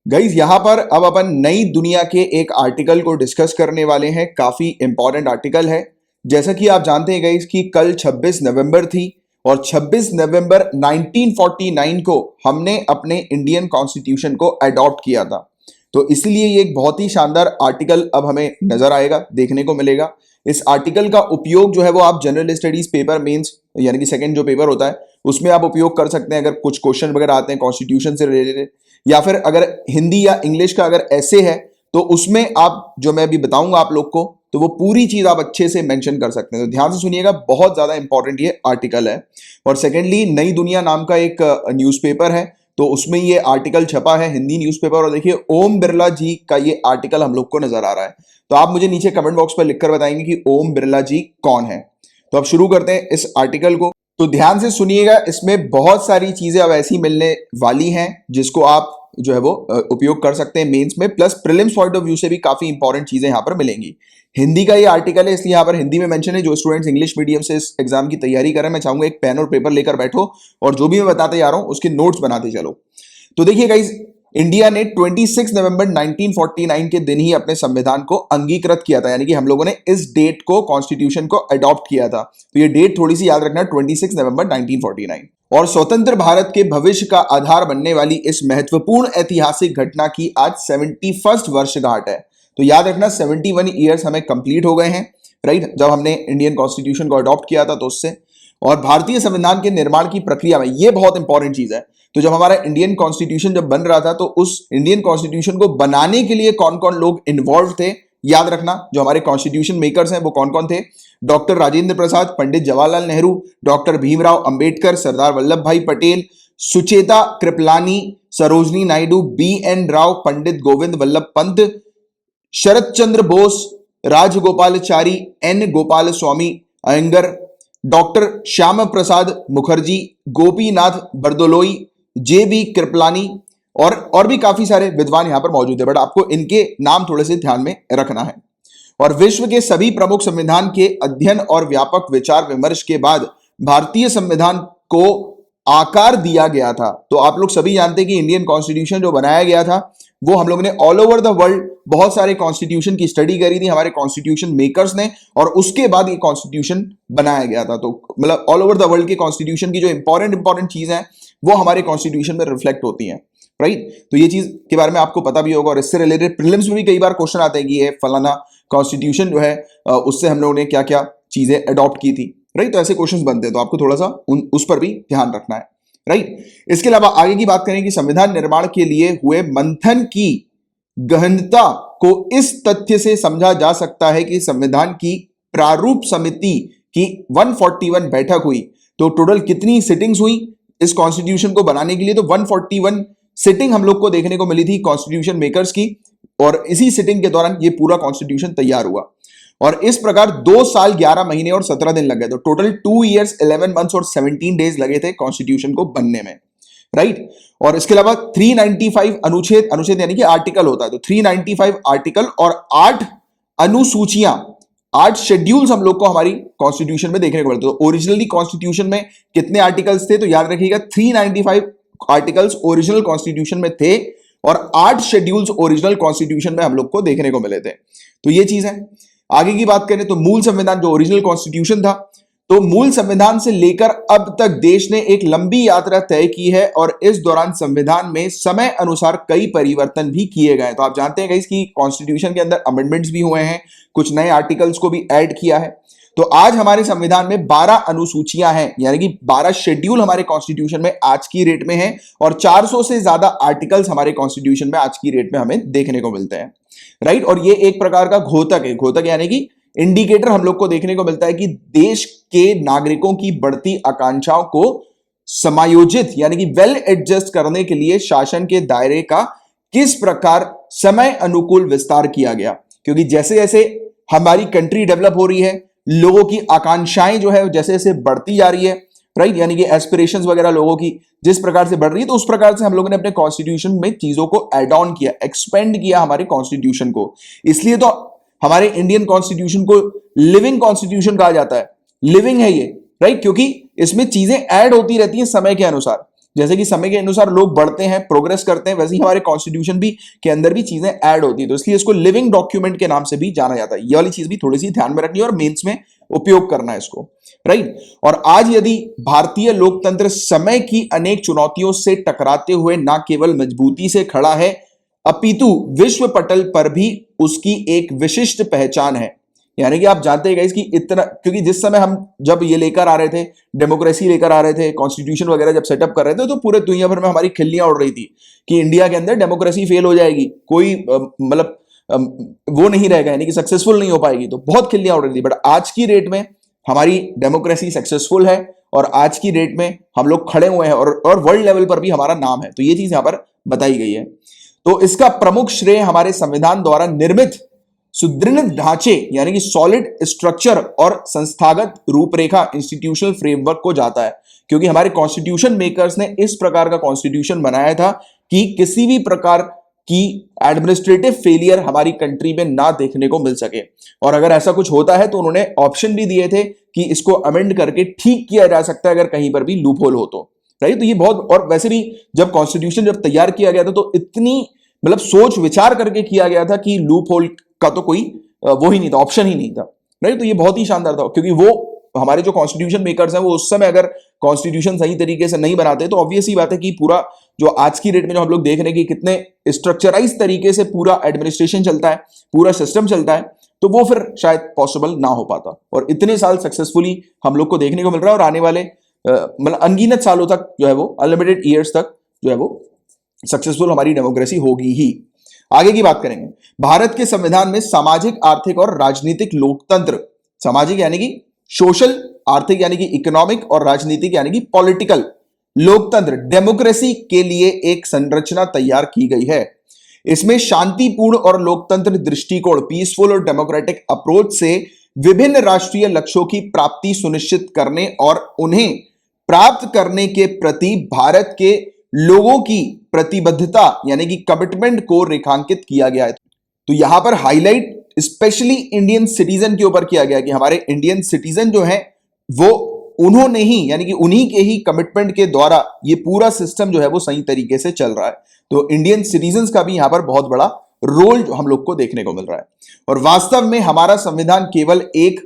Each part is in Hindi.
गाइज यहाँ पर अब अपन नई दुनिया के एक आर्टिकल को डिस्कस करने वाले हैं। काफी इंपॉर्टेंट आर्टिकल है। जैसा कि आप जानते हैं गाइज कि कल 26 नवंबर थी और 26 नवंबर 1949 को हमने अपने इंडियन कॉन्स्टिट्यूशन को अडॉप्ट किया था। तो इसलिए ये एक बहुत ही शानदार आर्टिकल अब हमें नजर आएगा, देखने को मिलेगा। इस आर्टिकल का उपयोग जो है वो आप जनरल स्टडीज पेपर मेंस यानी कि सेकंड जो पेपर होता है उसमें आप उपयोग कर सकते हैं। अगर कुछ क्वेश्चन वगैरह आते हैं कॉन्स्टिट्यूशन से रिलेटेड, या फिर अगर हिंदी या इंग्लिश का अगर ऐसे है तो उसमें आप जो मैं अभी बताऊंगा आप लोग को, तो वो पूरी चीज आप अच्छे से मेंशन कर सकते हैं। तो ध्यान से सुनिएगा, बहुत ज्यादा इंपॉर्टेंट ये आर्टिकल है। और सेकेंडली, नई दुनिया नाम का एक न्यूज़पेपर है, तो उसमें ये आर्टिकल छपा है, हिंदी न्यूज़पेपर। और देखिए ओम बिरला जी का ये आर्टिकल हम लोग को नजर आ रहा है। तो आप मुझे नीचे कमेंट बॉक्स पर लिखकर बताएंगे कि ओम बिरला जी कौन है। तो अब शुरू करते हैं इस आर्टिकल को। तो ध्यान से सुनिएगा, इसमें बहुत सारी चीजें अब ऐसी मिलने वाली हैं जिसको आप जो है वो उपयोग कर सकते हैं मेंस में, plus prelims point of view से भी काफी इंपॉर्टेंट चीजें यहां पर मिलेंगी। हिंदी का ये आर्टिकल है इसलिए यहां पर हिंदी में मेंशन है। जो स्टूडेंट्स इंग्लिश मीडियम से इस एग्जाम की तैयारी कर रहे हैं, मैं चाहूंगा एक पेन और पेपर लेकर बैठो और जो भी मैं बताते जा रहा हूं उसके नोट्स बनाते चलो। तो देखिए गाइस, इंडिया ने 26 नवंबर 1949 के दिन ही अपने संविधान को अंगीकृत किया था, यानी कि हम लोगों ने इस डेट को कॉन्स्टिट्यूशन को अडॉप्ट किया था। तो ये डेट थोड़ी सी याद रखना, 26 नवंबर 1949। और स्वतंत्र भारत के भविष्य का आधार बनने वाली इस महत्वपूर्ण ऐतिहासिक घटना की आज 71st वर्षगांठ है। तो याद रखना 71 ईयर्स हमें कंप्लीट हो गए हैं, राइट, जब हमने इंडियन कॉन्स्टिट्यूशन को अडॉप्ट किया था तो उससे। और भारतीय संविधान के निर्माण की प्रक्रिया में ये बहुत इंपॉर्टेंट चीज है। तो जब हमारा इंडियन कॉन्स्टिट्यूशन जब बन रहा था तो उस इंडियन कॉन्स्टिट्यूशन को बनाने के लिए कौन कौन लोग इन्वॉल्व थे, याद रखना। जो हमारे कॉन्स्टिट्यूशन मेकर्स हैं वो कौन कौन थे? डॉक्टर राजेंद्र प्रसाद, पंडित जवाहरलाल नेहरू, डॉक्टर भीमराव अंबेडकर, सरदार वल्लभ भाई पटेल, सुचेता कृपलानी, सरोजनी नायडू, बी.एन. राव, पंडित गोविंद वल्लभ पंत, शरद Chandra Bose, Rajagopalachari, N. Gopal Swami Iyengar, doctor Shyam Prasad Mukherjee, Gopinath Bordoloi, JB. Kripalani और भी काफी सारे विद्वान यहां पर मौजूद है, बट आपको इनके नाम थोड़े से ध्यान में रखना है। और विश्व के सभी प्रमुख संविधान के अध्ययन और व्यापक विचार विमर्श के बाद भारतीय संविधान को आकार दिया गया था। तो आप लोग सभी जानते हैं कि इंडियन कॉन्स्टिट्यूशन जो बनाया गया था वो हम लोगों ने ऑल ओवर द वर्ल्ड बहुत सारे कॉन्स्टिट्यूशन की स्टडी करी थी, हमारे कॉन्स्टिट्यूशन मेकर्स ने, और उसके बाद ये कॉन्स्टिट्यूशन बनाया गया था। तो मतलब ऑल ओवर द वर्ल्ड के कॉन्स्टिट्यूशन की जो इंपॉर्टेंट चीज है वो हमारे कॉन्स्टिट्यूशन में रिफ्लेक्ट होती हैं, राइट। तो ये चीज के बारे में आपको पता भी होगा। और इससे रिलेटेड प्रीलिम्स में भी कई बार क्वेश्चन आते हैं कि ये फलाना कॉन्स्टिट्यूशन जो है उससे हम लोगों ने क्या क्या चीजें अडॉप्ट की थी, राइट। तो ऐसे क्वेश्चंस बनते हैं, तो आपको थोड़ा सा उस पर भी ध्यान रखना है, राइट। इसके अलावा आगे की बात करें कि संविधान निर्माण के लिए हुए मंथन की गहनता को इस तथ्य से समझा जा सकता है कि संविधान की प्रारूप समिति की 141 बैठक हुई। तो टोटल कितनी सिटिंग्स हुई इस कॉन्स्टिट्यूशन को बनाने के लिए? तो 141 सिटिंग हम लोग को देखने को मिली थी कॉन्स्टिट्यूशन मेकर्स की, और इसी सिटिंग के दौरान ये पूरा कॉन्स्टिट्यूशन तैयार हुआ। और इस प्रकार 2 साल 11 महीने और 17 दिन लग गए। तो टोटल 2 years 11 months और 17 days लगे थे कॉन्स्टिट्यूशन को बनने में, राइट। और इसके अलावा 395 अनुच्छेद यानी कि आर्टिकल होता है, तो 395 आर्टिकल और 8 अनुसूचियां, 8 शेड्यूल्स हम लोग को हमारी कॉन्स्टिट्यूशन में देखने को मिलते। तो ओरिजिनली कॉन्स्टिट्यूशन में कितने आर्टिकल्स थे? तो याद रखिएगा 395 आर्टिकल्स ओरिजिनल कॉन्स्टिट्यूशन में थे और 8 शेड्यूल्स ओरिजिनल कॉन्स्टिट्यूशन में हम लोग को देखने को मिले थे। तो ये चीज है। आगे की बात करें तो मूल संविधान जो ओरिजिनल कॉन्स्टिट्यूशन था, तो मूल संविधान से लेकर अब तक देश ने एक लंबी यात्रा तय की है और इस दौरान संविधान में समय अनुसार कई परिवर्तन भी किए गए। तो आप जानते हैं गाइस कि कॉन्स्टिट्यूशन के अंदर अमेंडमेंट्स भी हुए हैं, कुछ नए आर्टिकल्स को भी ऐड किया है। तो आज हमारे संविधान में 12 अनुसूचियां हैं, यानी कि 12 शेड्यूल हमारे कॉन्स्टिट्यूशन में आज की डेट में है, और 400 से ज्यादा आर्टिकल्स हमारे कॉन्स्टिट्यूशन में आज की डेट में हमें देखने को मिलते हैं, राइट। और ये एक प्रकार का घोतक है, घोतक यानी कि इंडिकेटर हम लोग को देखने को मिलता है कि देश के नागरिकों की बढ़ती आकांक्षाओं को समायोजित यानी कि वेल एडजस्ट करने के लिए शासन के दायरे का किस प्रकार समय अनुकूल विस्तार किया गया। क्योंकि जैसे जैसे हमारी कंट्री डेवलप हो रही है, लोगों की आकांक्षाएं जो है जैसे जैसे बढ़ती जा रही है, राइट, यानी कि एस्पिरेशंस वगैरह लोगों की जिस प्रकार से बढ़ रही है, तो उस प्रकार से हम लोगों ने अपने कॉन्स्टिट्यूशन में चीजों को एड ऑन किया, एक्सपेंड किया हमारे कॉन्स्टिट्यूशन को। इसलिए तो हमारे इंडियन कॉन्स्टिट्यूशन को लिविंग कॉन्स्टिट्यूशन कहा जाता है। लिविंग है ये, राइट, क्योंकि इसमें चीजें ऐड होती रहती हैं समय के अनुसार। जैसे कि समय के अनुसार लोग बढ़ते हैं, प्रोग्रेस करते हैं, वैसे ही हमारे कॉन्स्टिट्यूशन भी के अंदर भी चीजें ऐड होती है, तो इसलिए इसको लिविंग डॉक्यूमेंट के नाम से भी जाना जाता है। ये वाली चीज भी थोड़ी सी ध्यान में रखनी है और मेंस में उपयोग करना है इसको, राइट। और आज यदि भारतीय लोकतंत्र समय की अनेक चुनौतियों से टकराते हुए ना केवल मजबूती से खड़ा है, अपितु विश्व पटल पर भी उसकी एक विशिष्ट पहचान है। यानी कि आप जानते हैं कि इतना, क्योंकि जिस समय हम जब ये लेकर आ रहे थे, डेमोक्रेसी लेकर आ रहे थे, कॉन्स्टिट्यूशन वगैरह जब सेटअप कर रहे थे, तो पूरे दुनिया भर में हमारी खिल्लियां उड़ रही थी कि इंडिया के अंदर डेमोक्रेसी फेल हो जाएगी, कोई मतलब वो नहीं रहेगा, यानी कि सक्सेसफुल नहीं हो पाएगी, तो बहुत खिल्लियां उड़ रही थी। बट आज की डेट में हमारी डेमोक्रेसी सक्सेसफुल है और आज की डेट में हम लोग खड़े हुए हैं और वर्ल्ड लेवल पर भी हमारा नाम है, तो ये चीज यहां पर बताई गई है। तो इसका प्रमुख श्रेय हमारे संविधान द्वारा निर्मित सुदृढ़ ढांचे यानी कि सॉलिड स्ट्रक्चर और संस्थागत रूपरेखा इंस्टीट्यूशनल फ्रेमवर्क को जाता है, क्योंकि हमारे कॉन्स्टिट्यूशन मेकर्स ने इस प्रकार का कॉन्स्टिट्यूशन बनाया था कि किसी भी प्रकार की एडमिनिस्ट्रेटिव फेलियर हमारी कंट्री में ना देखने को मिल सके, और अगर ऐसा कुछ होता है तो उन्होंने ऑप्शन भी दिए थे कि इसको अमेंड करके ठीक किया जा सकता है अगर कहीं पर भी लूप होल हो तो, राइट। तो ये बहुत, और वैसे भी जब कॉन्स्टिट्यूशन जब तैयार किया गया था तो इतनी मतलब सोच विचार करके किया गया था कि लूप होल का तो कोई वो ही नहीं था, ऑप्शन ही नहीं था, राइट। तो ये बहुत ही शानदार था, क्योंकि वो हमारे जो कॉन्स्टिट्यूशन मेकर्स हैं वो उस समय अगर कॉन्स्टिट्यूशन सही तरीके से नहीं बनाते तो ऑब्वियस ही बात है कि पूरा जो आज की डेट में जो हम लोग देख रहे हैं कि कितने स्ट्रक्चराइज तरीके से पूरा एडमिनिस्ट्रेशन चलता है, पूरा सिस्टम चलता है, तो वो फिर शायद पॉसिबल ना हो पाता। और इतने साल सक्सेसफुली हम लोग को देखने को मिल रहा है, और आने वाले मतलब अनगिनत सालों तक जो है वो, अनलिमिटेड ईयर्स तक जो है वो सक्सेसफुल हमारी डेमोक्रेसी होगी ही। आगे की बात करेंगे, भारत के संविधान में सामाजिक, आर्थिक और राजनीतिक लोकतंत्र, सामाजिक यानी कि सोशल, आर्थिक यानी कि इकोनॉमिक, और राजनीतिक यानी कि पॉलिटिकल लोकतंत्र डेमोक्रेसी के लिए एक संरचना तैयार की गई है। इसमें शांतिपूर्ण और लोकतंत्र दृष्टिकोण, पीसफुल और डेमोक्रेटिक अप्रोच से विभिन्न राष्ट्रीय लक्ष्यों की प्राप्ति सुनिश्चित करने और उन्हें प्राप्त करने के प्रति भारत के लोगों की प्रतिबद्धता यानी कि कमिटमेंट को रेखांकित किया गया है। तो यहां पर हाईलाइट स्पेशली इंडियन सिटीजन के ऊपर किया गया कि हमारे इंडियन सिटीजन जो है वो उन्होंने ही यानी कि उन्हीं के ही कमिटमेंट के द्वारा ये पूरा सिस्टम जो है वो सही तरीके से चल रहा है। तो इंडियन सिटीजन्स का भी यहां पर बहुत बड़ा रोल हम लोग को देखने को मिल रहा है। और वास्तव में हमारा संविधान केवल एक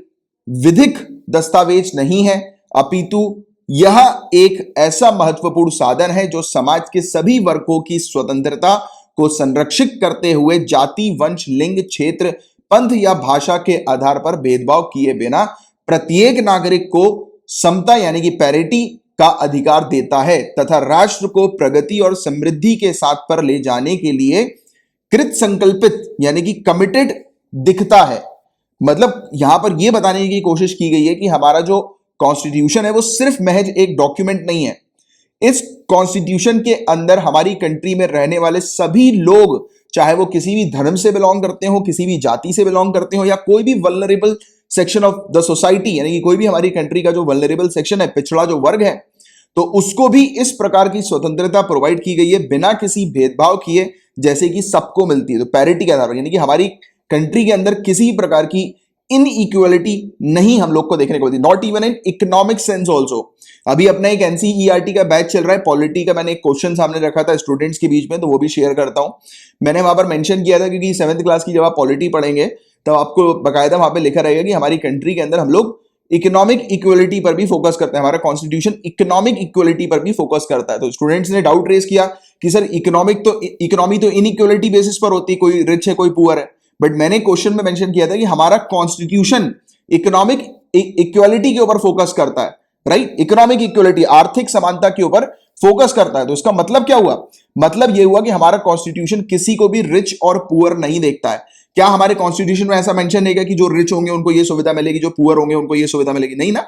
विधिक दस्तावेज नहीं है, अपितु यह एक ऐसा महत्वपूर्ण साधन है जो समाज के सभी वर्गों की स्वतंत्रता को संरक्षित करते हुए जाति, वंश, लिंग, क्षेत्र, पंथ या भाषा के आधार पर भेदभाव किए बिना प्रत्येक नागरिक को समता यानी कि पैरिटी का अधिकार देता है तथा राष्ट्र को प्रगति और समृद्धि के साथ पर ले जाने के लिए कृत संकल्पित यानी कि कमिटेड दिखता है। मतलब यहां पर यह बताने की कोशिश की गई है कि हमारा जो कॉन्स्टिट्यूशन है वो सिर्फ महज एक डॉक्यूमेंट नहीं है। इस कॉन्स्टिट्यूशन के अंदर हमारी कंट्री में रहने वाले सभी लोग, चाहे वो किसी भी धर्म से बिलोंग करते हो, किसी भी जाति से बिलोंग करते हो, या कोई भी vulnerable section of the society यानी कि कोई भी हमारी कंट्री का जो वल्नरेबल सेक्शन है, पिछड़ा जो वर्ग है, तो उसको भी इस प्रकार की स्वतंत्रता प्रोवाइड की गई है बिना किसी भेदभाव किए, जैसे कि सबको मिलती है। तो पैरिटी के आधार पर यानी कि हमारी कंट्री के अंदर किसी प्रकार की इनइक्वालिटी नहीं हम लोग को देखने को मिलती, not even in economic sense also. अभी अपना एक एनसीईआरटी का बैच चल रहा है, पॉलिटी का, मैंने एक क्वेश्चन सामने रखा था स्टूडेंट्स के बीच में, तो वो भी शेयर करता हूं। मैंने वहां पर मेंशन किया था क्योंकि 7th क्लास की जब आप पॉलिटी पढ़ेंगे तब आपको बकायदा वहां पे लिखा रहेगा कि हमारी कंट्री के अंदर हम लोग इकोनॉमिक इक्वलिटी पर भी फोकस करते हैं, हमारा कॉन्स्टिट्यूशन इकोनॉमिक इक्वलिटी पर भी फोकस करता है। तो स्टूडेंट्स ने डाउट रेज किया कि सर इकोनॉमी तो इनइक्वलिटी बेसिस पर होती है, कोई रिच है कोई पुअर है, बट मैंने क्वेश्चन में मेंशन किया था कि हमारा कॉन्स्टिट्यूशन इकोनॉमिक इक्वलिटी के ऊपर फोकस करता है, राइट। इकोनॉमिक इक्वलिटी, आर्थिक समानता के ऊपर फोकस करता है। तो इसका मतलब क्या हुआ? मतलब यह हुआ कि हमारा कॉन्स्टिट्यूशन किसी को भी रिच और पुअर नहीं देखता है। क्या हमारे कॉन्स्टिट्यूशन में ऐसा मेंशन नहीं है कि जो रिच होंगे उनको ये सुविधा मिलेगी, जो पुअर होंगे उनको ये सुविधा मिलेगी? नहीं ना,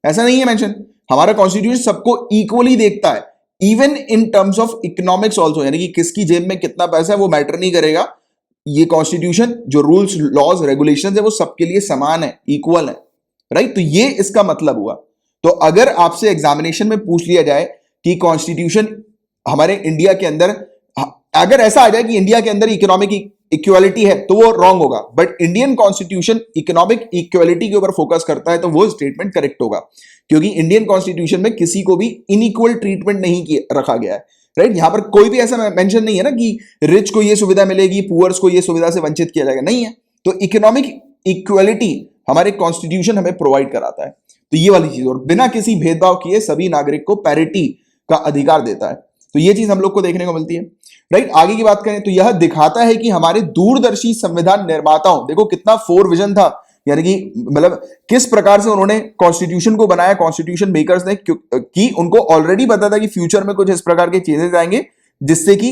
ऐसा नहीं है मेंशन। हमारा कॉन्स्टिट्यूशन सबको इक्वली देखता है, even in terms of economics also, यानी कि किसकी जेब में कितना पैसा है वो मैटर नहीं करेगा। ये कॉन्स्टिट्यूशन जो रूल्स, लॉज, रेगुलेशंस है वो सबके लिए समान है, इक्वल है, राइट। तो ये इसका मतलब हुआ। तो अगर आपसे एग्जामिनेशन में पूछ लिया जाए कि कॉन्स्टिट्यूशन हमारे इंडिया के अंदर अगर ऐसा आ जाए कि इंडिया के अंदर इकोनॉमिक इक्वालिटी है तो वो रॉन्ग होगा, but Indian constitution economic equality के ऊपर फोकस करता है तो वो स्टेटमेंट करेक्ट होगा, क्योंकि इंडियन कॉन्स्टिट्यूशन में किसी को भी इनइक्वल ट्रीटमेंट नहीं रखा गया है। राइट, यहां पर कोई भी ऐसा मेंशन नहीं है ना कि रिच को ये सुविधा मिलेगी, पुअर्स को ये सुविधा से वंचित किया जाएगा, नहीं है। तो इकोनॉमिक इक्वालिटी हमारे कॉन्स्टिट्यूशन हमें प्रोवाइड कराता है। तो ये वाली चीज, और बिना किसी भेदभाव किए सभी नागरिक को पैरिटी का अधिकार देता है। तो ये चीज हम लोग को देखने को मिलती है। राइट, आगे की बात करें तो यह दिखाता है कि हमारे दूरदर्शी संविधान निर्माताओं, देखो कितना फोर विजन था, यानी कि मतलब किस प्रकार से उन्होंने कॉन्स्टिट्यूशन को बनाया, कॉन्स्टिट्यूशन मेकर्स ने, कि उनको ऑलरेडी पता था कि फ्यूचर में कुछ इस प्रकार के चेंजेस आएंगे जिससे कि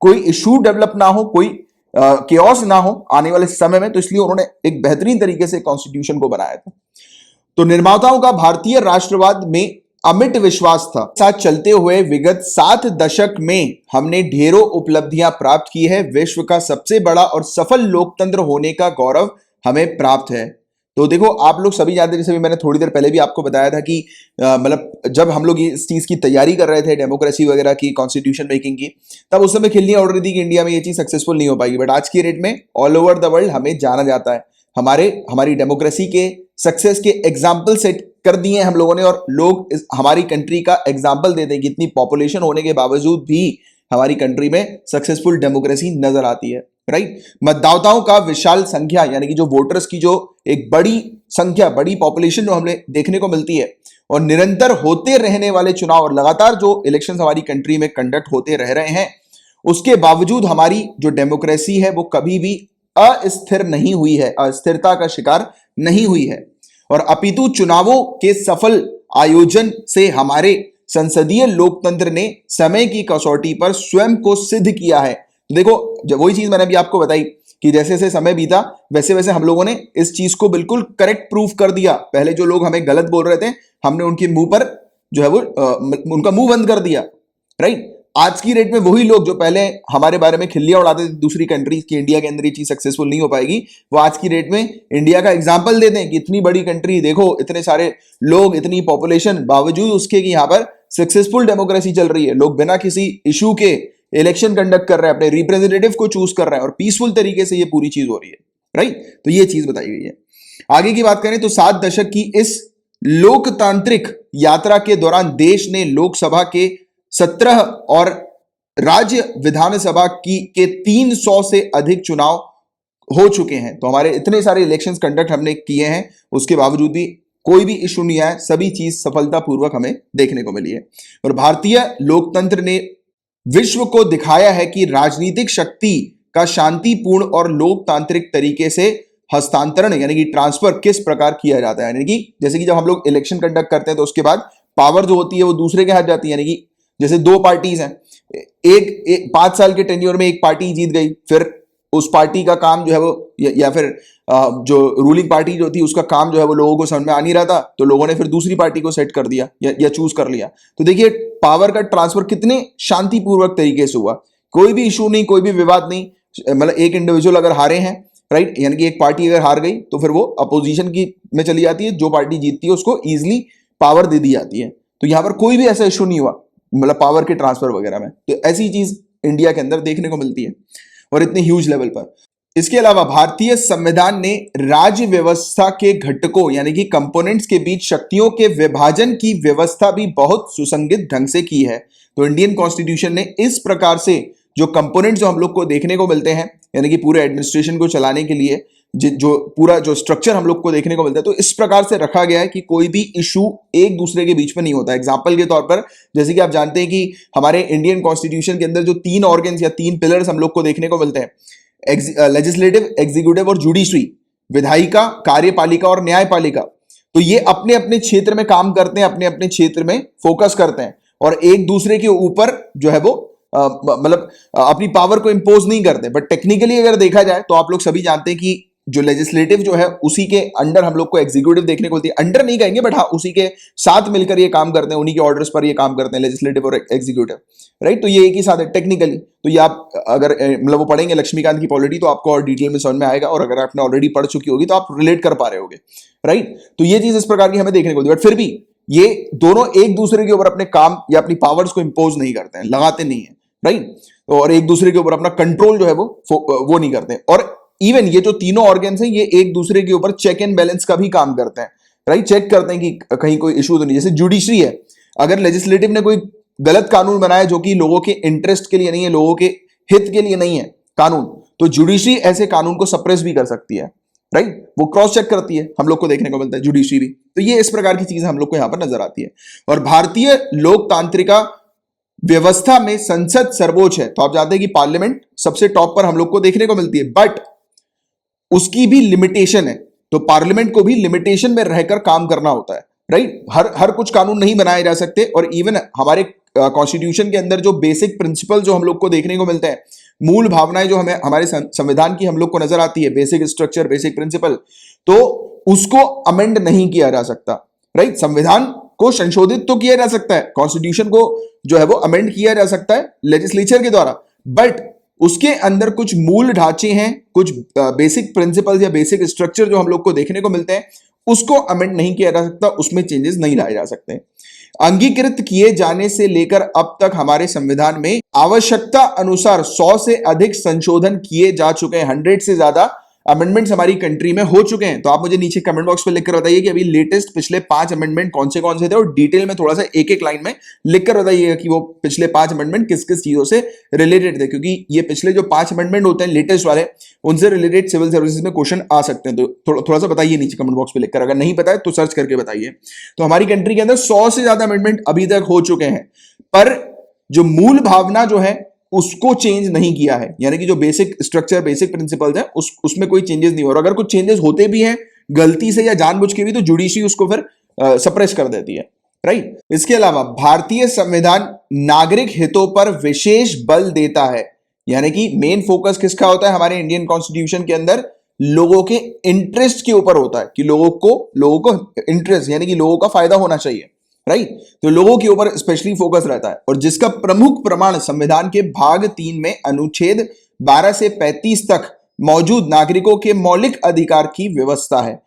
कोई इशू डेवलप ना हो, कोई केओस ना हो आने वाले समय में। तो इसलिए उन्होंने एक बेहतरीन तरीके से कॉन्स्टिट्यूशन को बनाया था। तो निर्माताओं का भारतीय राष्ट्रवाद में अमिट विश्वास था। साथ चलते हुए विगत 7 दशक में हमने ढेरों उपलब्धियां प्राप्त की है। विश्व का सबसे बड़ा और सफल लोकतंत्र होने का गौरव हमें प्राप्त है। तो देखो, आप लोग सभी जानते हैं, जैसे भी मैंने थोड़ी देर पहले भी आपको बताया था कि मतलब जब हम लोग इस चीज की तैयारी कर रहे थे, डेमोक्रेसी वगैरह की, कॉन्स्टिट्यूशन मेकिंग की, तब उस समय खिल्लियां उड़ रही थी कि इंडिया में ये चीज सक्सेसफुल नहीं हो पाएगी। बट आज की डेट में ऑल ओवर द वर्ल्ड हमें जाना जाता है। हमारी डेमोक्रेसी के सक्सेस के एग्जाम्पल सेट कर दिए हम लोगों ने, और लोग हमारी कंट्री का एग्जाम्पल देते हैं कि इतनी पॉपुलेशन होने के बावजूद भी हमारी कंट्री में सक्सेसफुल डेमोक्रेसी नजर आती है। राइट, मतदाताओं का विशाल संख्या, यानी कि जो वोटर्स की जो एक बड़ी संख्या, बड़ी पॉपुलेशन जो हमें देखने को मिलती है, और निरंतर होते रहने वाले चुनाव और लगातार जो इलेक्शंस हमारी कंट्री में कंडक्ट होते रह रहे हैं, उसके बावजूद हमारी जो डेमोक्रेसी है वो कभी भी अस्थिर नहीं हुई है, अस्थिरता का शिकार नहीं हुई है, और अपितु चुनावों के सफल आयोजन से हमारे संसदीय लोकतंत्र ने समय की कसौटी पर स्वयं को सिद्ध किया है। देखो, जब वही चीज मैंने अभी आपको बताई कि जैसे जैसे समय बीता वैसे वैसे हम लोगों ने इस चीज को बिल्कुल करेक्ट प्रूफ कर दिया। पहले जो लोग हमें गलत बोल रहे थे, हमने उनके मुंह पर जो है वो उनका मुंह बंद कर दिया। राइट, आज की डेट में वही लोग जो पहले हमारे बारे में खिल्लियां उड़ाते थे दूसरी कंट्रीज की, इंडिया के अंदर ये चीज सक्सेसफुल नहीं हो पाएगी, वो आज की डेट में इंडिया का एग्जांपल देते हैं कि इतनी बड़ी कंट्री, देखो इतने सारे लोग, इतनी पॉपुलेशन, बावजूद उसके कि यहां पर सक्सेसफुल डेमोक्रेसी चल रही है। लोग बिना किसी इशू के इलेक्शन कंडक्ट कर रहे हैं, अपने रिप्रेजेंटेटिव को चूज कर रहे हैं, और पीसफुल तरीके से ये पूरी चीज हो रही है। राइट, तो ये चीज बताई गई है। आगे की बात करें तो 7 दशक की इस लोकतांत्रिक यात्रा के दौरान देश ने लोकसभा के 17 और राज्य विधानसभा की के 300 से अधिक चुनाव हो चुके हैं। तो हमारे इतने सारे इलेक्शंस कंडक्ट हमने किए हैं, उसके बावजूद भी कोई भी इशू नहीं आया, सभी चीज सफलतापूर्वक हमें देखने को मिली है। और भारतीय लोकतंत्र ने विश्व को दिखाया है कि राजनीतिक शक्ति का शांतिपूर्ण और लोकतांत्रिक तरीके से हस्तांतरण, यानी कि ट्रांसफर किस प्रकार किया जाता है। यानी कि जैसे कि जब हम लोग इलेक्शन कंडक्ट करते हैं तो उसके बाद पावर जो होती है वो दूसरे के हाथ जाती है। यानी कि जैसे 2 पार्टीज हैं, एक 5 साल के टेन्योर में एक पार्टी जीत गई, फिर उस पार्टी का काम जो है वो या फिर जो रूलिंग पार्टी जो थी उसका काम जो है वो लोगों को समझ में आ नहीं रहा था, तो लोगों ने फिर दूसरी पार्टी को सेट कर दिया या चूज कर लिया। तो देखिए, पावर का ट्रांसफर कितने शांतिपूर्वक तरीके से हुआ, कोई भी इशू नहीं, कोई भी विवाद नहीं। मतलब एक इंडिविजुअल अगर हारे हैं, राइट, यानी कि एक पार्टी अगर हार गई तो फिर वो अपोजिशन की में चली जाती है, जो पार्टी जीतती है उसको इजिली पावर दे दी जाती है। तो यहां पर कोई भी ऐसा इशू नहीं हुआ, मतलब पावर के ट्रांसफर वगैरह में। तो ऐसी चीज इंडिया के अंदर देखने को मिलती है, और इतने ह्यूज लेवल पर। इसके अलावा भारतीय संविधान ने राज्य व्यवस्था के घटकों, यानी कि कंपोनेंट्स के बीच शक्तियों के विभाजन की व्यवस्था भी बहुत सुसंगत ढंग से की है। तो इंडियन कॉन्स्टिट्यूशन ने इस प्रकार से जो कंपोनेंट्स जो हम लोग को देखने को मिलते हैं, यानी कि पूरे एडमिनिस्ट्रेशन को चलाने के लिए जो पूरा जो स्ट्रक्चर हम लोग को देखने को मिलता है, तो इस प्रकार से रखा गया है कि कोई भी इशू एक दूसरे के बीच में नहीं होता। एग्जांपल के तौर पर, जैसे कि आप जानते हैं कि हमारे इंडियन कॉन्स्टिट्यूशन के अंदर जो 3 ऑर्गन्स या 3 पिलर्स हम लोग को देखने को मिलते हैं, लेजिस्लेटिव, एग्जीक्यूटिव और जुडिशरी, विधायिका, कार्यपालिका और न्यायपालिका। तो ये अपने अपने क्षेत्र में काम करते हैं, अपने अपने क्षेत्र में फोकस करते हैं, और एक दूसरे के ऊपर जो है वो मतलब अपनी पावर को इंपोज नहीं करते। बट टेक्निकली अगर देखा जाए तो आप लोग सभी जानते हैं कि जो लेजिस्लेटिव जो है उसी के अंडर हम लोग को एग्जीक्यूटिव देखने को मिलती है। अंडर नहीं कहेंगे, बट हाँ, उसी के साथ मिलकर ये काम करते हैं, उन्हीं के ऑर्डर्स पर ये काम करते हैं, लेजिस्लेटिव और एग्जीक्यूटिव। राइट, तो ये एक ही साथ है टेक्निकली। तो ये आप अगर मतलब वो पढ़ेंगे लक्ष्मीकांत की पॉलिटी तो आपको और डिटेल में समझ में आएगा, और अगर आपने ऑलरेडी पढ़ चुकी होगी तो आप रिलेट कर पा रहे होगे। राइट, तो ये चीज इस प्रकार की हमें देखने को मिलती है। बट फिर भी ये दोनों एक दूसरे के ऊपर अपने काम या अपनी पावर्स को इंपोज नहीं करते हैं, लगाते नहीं है। राइट। और एक दूसरे के ऊपर अपना कंट्रोल जो है वो नहीं करते। और इवन ये जो तीनों ऑर्गन्स हैं ये एक दूसरे के ऊपर चेक एंड बैलेंस का भी काम करते हैं, राइट। चेक करते हैं कि कहीं कोई इशू तो नहीं। जैसे जुडिशरी है, अगर लेजिस्लेटिव ने कोई गलत कानून बनाया जो कि लोगों के इंटरेस्ट के लिए नहीं है, लोगों के हित के लिए नहीं है कानून, तो जुडिशरी ऐसे कानून को सप्रेस भी कर सकती है, राइट। वो क्रॉस चेक करती है, हम लोग को देखने को मिलता है जुडिशरी भी। तो ये इस प्रकार की चीजें हम लोग को यहां पर नजर आती है। और भारतीय लोकतांत्रिका व्यवस्था में संसद सर्वोच्च है, तो आप जानते हैं कि पार्लियामेंट सबसे टॉप पर हम लोग को देखने को मिलती है, बट उसकी भी लिमिटेशन है। तो पार्लियामेंट को भी लिमिटेशन में रहकर काम करना होता है, राइट। हर कुछ कानून नहीं बनाए जा सकते। और इवन हमारे कॉन्स्टिट्यूशन के अंदर जो बेसिक प्रिंसिपल जो हम लोग को देखने को मिलते हैं, मूल भावनाएं जो हमें हमारे संविधान की हम लोग को नजर आती है, बेसिक स्ट्रक्चर, बेसिक प्रिंसिपल, तो उसको अमेंड नहीं किया जा सकता, राइट। संविधान को संशोधित तो किया जा सकता है, कॉन्स्टिट्यूशन को जो है वो अमेंड किया जा सकता है लेजिस्लेचर के द्वारा, बट उसके अंदर कुछ मूल ढांचे हैं, कुछ बेसिक प्रिंसिपल्स या बेसिक स्ट्रक्चर जो हम लोग को देखने को मिलते हैं, उसको अमेंड नहीं किया जा सकता, उसमें चेंजेस नहीं लाए जा सकते। अंगीकृत किए जाने से लेकर अब तक हमारे संविधान में आवश्यकता अनुसार 100 से अधिक संशोधन किए जा चुके हैं। 100 से ज्यादा अमेंडमेंट्स हमारी कंट्री में हो चुके हैं। तो आप मुझे नीचे कमेंट बॉक्स में लिखकर बताइए कि अभी लेटेस्ट पिछले 5 अमेंडमेंट कौन से थे, और डिटेल में थोड़ा सा एक एक लाइन में लिखकर बताइएगा कि वो पिछले 5 अमेंडमेंट किस किस चीजों से रिलेटेड थे, क्योंकि ये पिछले जो 5 अमेंडमेंट होते हैं लेटेस्ट वाले, उनसे रिलेटेड सिविल सर्विसेज में क्वेश्चन आ सकते हैं। तो थोड़ा सा बताइए नीचे कमेंट बॉक्स में लिखकर, अगर नहीं पता है तो सर्च करके बताइए। तो हमारी कंट्री के अंदर 100 से ज्यादा अमेंडमेंट अभी तक हो चुके हैं, पर जो मूल भावना जो है उसको चेंज नहीं किया है, यानी कि जो बेसिक स्ट्रक्चर, बेसिक प्रिंसिपल्स है उसमें कोई चेंजेस नहीं हो रहा। अगर कुछ चेंजेस होते भी हैं गलती से या जानबूझ के भी, तो जुडिशरी उसको फिर सप्रेस कर देती है, राइट। इसके अलावा भारतीय संविधान नागरिक हितों पर विशेष बल देता है, यानी कि मेन फोकस किसका होता है हमारे इंडियन कॉन्स्टिट्यूशन के अंदर, लोगों के इंटरेस्ट के ऊपर होता है कि लोगों को इंटरेस्ट यानी कि लोगों का फायदा होना चाहिए, राइट। तो लोगों के ऊपर स्पेशली फोकस रहता है। और जिसका प्रमुख प्रमाण संविधान के भाग 3 में अनुच्छेद 12 से 35 तक मौजूद नागरिकों के मौलिक अधिकार की व्यवस्था है।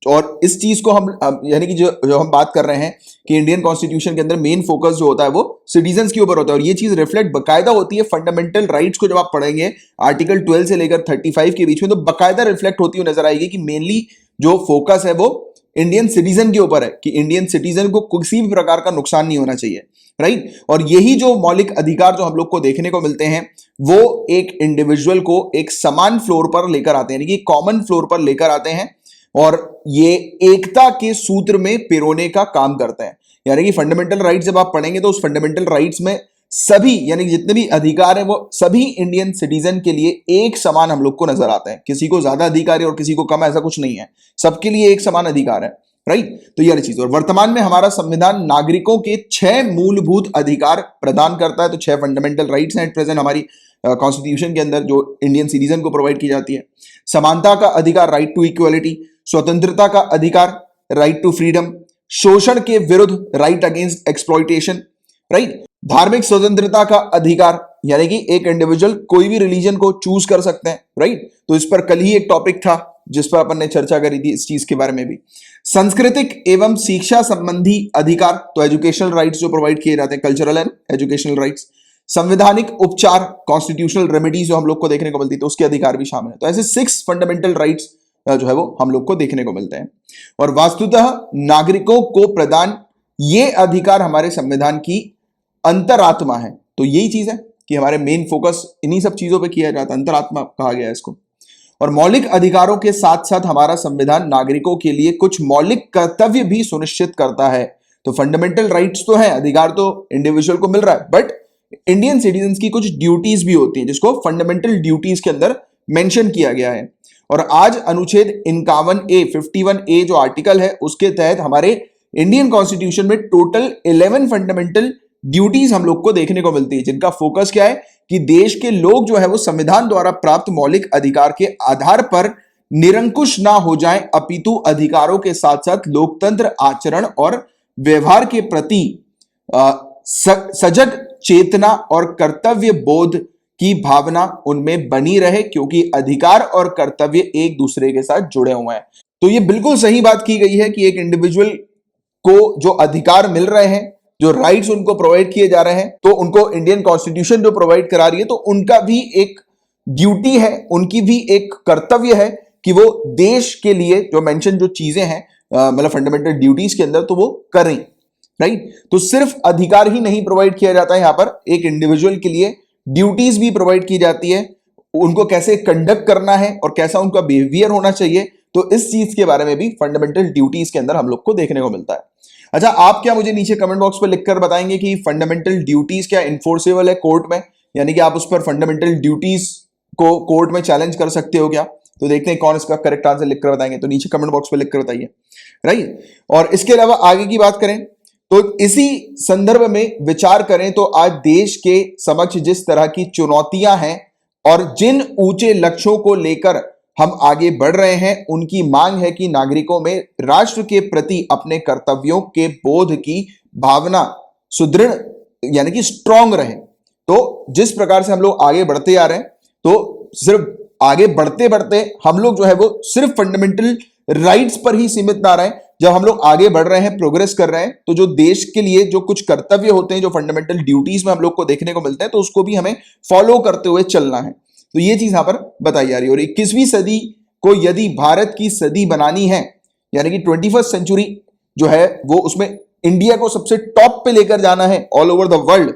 और इस चीज को हम यानी कि जो हम बात कर रहे हैं कि इंडियन कॉन्स्टिट्यूशन के अंदर मेन फोकस जो होता है वो सिटीजन्स के ऊपर होता है, और ये चीज रिफ्लेक्ट बकायदा होती है फंडामेंटल राइट्स को। जब आप पढ़ेंगे आर्टिकल 12 से लेकर 35 के बीच में, तो बकायदा रिफ्लेक्ट होती हुई नजर आएगी कि मेनली जो फोकस है वो इंडियन सिटीजन के ऊपर है, कि इंडियन सिटीजन को किसी भी प्रकार का नुकसान नहीं होना चाहिए, राइट। और यही जो मौलिक अधिकार जो हम लोग को देखने को मिलते हैं, वो एक इंडिविजुअल को एक समान फ्लोर पर लेकर आते हैं, यानी कि कॉमन फ्लोर पर लेकर आते हैं, और ये एकता के सूत्र में पिरोने का काम करते हैं। यानी कि फंडामेंटल राइट्स जब आप पढ़ेंगे तो उस फंडामेंटल राइट्स में सभी यानी कि जितने भी अधिकार हैं वो सभी इंडियन सिटीजन के लिए एक समान हम लोग को नजर आते हैं। किसी को ज्यादा अधिकार है और किसी को कम, ऐसा कुछ नहीं है, सबके लिए एक समान अधिकार है, राइट। तो ये चीज। और वर्तमान में हमारा संविधान नागरिकों के 6 मूलभूत अधिकार प्रदान करता है। तो 6 फंडामेंटल राइट्स हैं एट प्रेजेंट हमारी कॉन्स्टिट्यूशन के अंदर, जो इंडियन सिटीजन को प्रोवाइड की जाती है। समानता का अधिकार, राइट टू इक्वलिटी, स्वतंत्रता का अधिकार, राइट टू फ्रीडम, शोषण के विरुद्ध, राइट अगेंस्ट एक्सप्लॉइटेशन, राइट। धार्मिक स्वतंत्रता का अधिकार, यानी कि एक इंडिविजुअल कोई भी रिलीजन को चूज कर सकते हैं, राइट। तो इस पर कल ही एक टॉपिक था जिस पर अपन ने चर्चा करी थी, इस चीज के बारे में भी। सांस्कृतिक एवं शिक्षा संबंधी अधिकार, तो एजुकेशनल राइट्स जो प्रोवाइड किए जाते हैं, कल्चरल एंड एजुकेशनल राइट्स। संवैधानिक उपचार, कॉन्स्टिट्यूशनल रेमेडीज जो हम लोग को देखने को मिलती है, तो उसके अधिकार भी शामिल है। तो ऐसे 6 फंडामेंटल राइट्स जो है वो हम लोग को देखने को मिलते हैं। और वास्तुतः नागरिकों को प्रदान ये अधिकार हमारे संविधान की अंतरात्मा है। तो यही चीज है कि हमारे मेन फोकस इन्हीं सब चीजों पे किया जाता है, अंतरात्मा कहा गया है इसको। और मौलिक अधिकारों के साथ साथ हमारा संविधान नागरिकों के लिए कुछ मौलिक कर्तव्य भी सुनिश्चित करता है। तो फंडामेंटल राइट्स तो है, अधिकार तो इंडिविजुअल को मिल रहा है, बट इंडियन सिटीजन्स की कुछ ड्यूटीज भी होती हैं, जिसको फंडामेंटल ड्यूटीज के अंदर मेंशन किया गया है। और आज अनुच्छेद 51A जो आर्टिकल है, उसके तहत हमारे इंडियन कॉन्स्टिट्यूशन में टोटल 11 फंडामेंटल ड्यूटीज हम लोग को देखने को मिलती है, जिनका फोकस क्या है कि देश के लोग जो है वो संविधान द्वारा प्राप्त मौलिक अधिकार के आधार पर निरंकुश ना हो जाएं, अपितु अधिकारों के साथ साथ लोकतंत्र आचरण और व्यवहार के प्रति सजग चेतना और कर्तव्य बोध की भावना उनमें बनी रहे, क्योंकि अधिकार और कर्तव्य एक दूसरे के साथ जुड़े हुए हैं। तो ये बिल्कुल सही बात की गई है कि एक इंडिविजुअल को जो अधिकार मिल रहे हैं जो राइट्स उनको प्रोवाइड किए जा रहे हैं, तो उनको इंडियन कॉन्स्टिट्यूशन जो प्रोवाइड करा रही है, तो उनका भी एक ड्यूटी है, उनकी भी एक कर्तव्य है कि वो देश के लिए जो मेंशन जो चीजें हैं मतलब फंडामेंटल ड्यूटीज के अंदर, तो वो करें, राइट। तो सिर्फ अधिकार ही नहीं प्रोवाइड किया जाता है, यहां पर एक इंडिविजुअल के लिए ड्यूटीज भी प्रोवाइड की जाती है, उनको कैसे कंडक्ट करना है और कैसा उनका बिहेवियर होना चाहिए, तो इस चीज के बारे में भी फंडामेंटल ड्यूटीज के अंदर हम लोग को देखने को मिलता है। अच्छा, आप क्या मुझे नीचे कमेंट बॉक्स पर लिखकर बताएंगे कि फंडामेंटल ड्यूटीज क्या इन्फोर्सेबल है कोर्ट में, यानी कि आप उस पर फंडामेंटल ड्यूटीज को कोर्ट में चैलेंज कर सकते हो क्या? तो देखते हैं कौन इसका करेक्ट आंसर लिखकर बताएंगे, तो नीचे कमेंट बॉक्स में लिखकर बताइए, राइट। और इसके अलावा आगे की बात करें तो इसी संदर्भ में विचार करें तो आज देश के समक्ष जिस तरह की चुनौतियां हैं और जिन ऊंचे लक्ष्यों को लेकर हम आगे बढ़ रहे हैं, उनकी मांग है कि नागरिकों में राष्ट्र के प्रति अपने कर्तव्यों के बोध की भावना सुदृढ़ यानी कि स्ट्रांग रहे। तो जिस प्रकार से हम लोग आगे बढ़ते आ रहे हैं, तो सिर्फ आगे बढ़ते बढ़ते हम लोग जो है वो सिर्फ फंडामेंटल राइट्स पर ही सीमित ना रहे। जब हम लोग आगे बढ़ रहे हैं, प्रोग्रेस कर रहे हैं, तो जो देश के लिए जो कुछ कर्तव्य होते हैं, जो फंडामेंटल ड्यूटीज में हम लोग को देखने को मिलते हैं, तो उसको भी हमें फॉलो करते हुए चलना है। तो ये चीज यहां पर बताई जा रही है। और 21वीं सदी को यदि भारत की सदी बनानी है, यानी कि 21st सेंचुरी जो है वो उसमें इंडिया को सबसे टॉप पे लेकर जाना है ऑल ओवर द वर्ल्ड,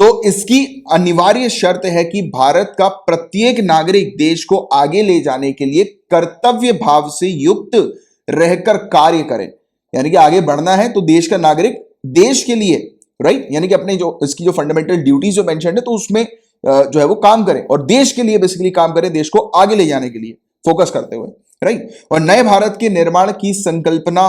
तो इसकी अनिवार्य शर्त है कि भारत का प्रत्येक नागरिक देश को आगे ले जाने के लिए कर्तव्य भाव से युक्त रहकर कार्य करे। यानी कि आगे बढ़ना है तो देश का नागरिक देश के लिए, राइट, यानी कि अपने जो इसकी जो फंडामेंटल ड्यूटीज जो मेंशन है, तो उसमें जो है वो काम करे और देश के लिए बेसिकली काम करे, देश को आगे ले जाने के लिए फोकस करते हुए, राइट। और नए भारत के निर्माण की संकल्पना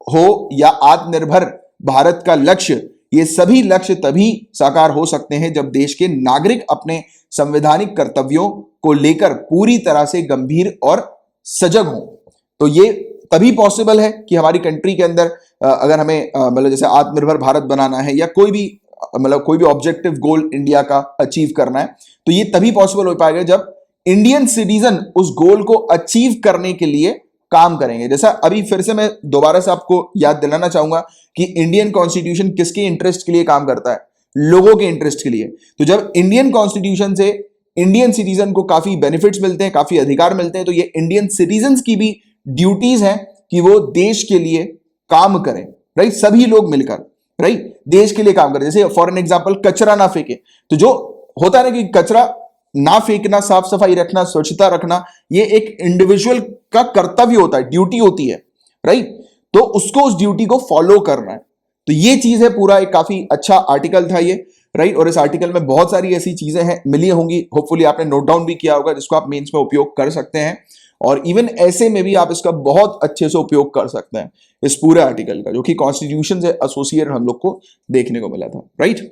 हो या आत्मनिर्भर भारत का लक्ष्य, ये सभी लक्ष्य तभी साकार हो सकते हैं जब देश के नागरिक अपने संवैधानिक कर्तव्यों को लेकर पूरी तरह से गंभीर और सजग हों। तो ये तभी पॉसिबल है कि हमारी कंट्री के अंदर अगर हमें मतलब जैसे आत्मनिर्भर भारत बनाना है या कोई भी ऑब्जेक्टिव गोल इंडिया का अचीव करना है, तो ये तभी पॉसिबल हो पाएगा जब इंडियन सिटीजन उस गोल को अचीव करने के लिए काम करेंगे। जैसा अभी फिर से मैं दोबारा से आपको याद दिलाना चाहूंगा कि इंडियन कॉन्स्टिट्यूशन किसके इंटरेस्ट के लिए काम करता है? लोगों के इंटरेस्ट के लिए। तो जब इंडियन कॉन्स्टिट्यूशन से इंडियन सिटीजन को काफी बेनिफिट्स मिलते हैं, काफी अधिकार मिलते हैं, तो ये इंडियन सिटीजन्स की भी ड्यूटीज हैं कि वो देश के लिए काम करें, राइट, सभी लोग मिलकर, राइट, देश के लिए काम करें। जैसे फॉर एन एग्जांपल कचरा ना फेंके, तो जो होता है ना कि कचरा ना फेंकना, साफ सफाई रखना, स्वच्छता रखना, ये एक इंडिविजुअल का कर्तव्य होता है, ड्यूटी होती है, राइट। तो उसको उस ड्यूटी को फॉलो करना है। तो ये चीज है, पूरा एक काफी अच्छा आर्टिकल था ये, राइट। और इस आर्टिकल में बहुत सारी ऐसी चीजें हैं मिली होंगी, होपफुली आपने नोट डाउन भी किया होगा, जिसको आप मेंस में उपयोग कर सकते हैं। और इवन ऐसे में भी आप इसका बहुत अच्छे से उपयोग कर सकते हैं इस पूरे आर्टिकल का, जो कि कॉन्स्टिट्यूशन से एसोसिएटेड हम लोग को देखने को मिला था, राइट।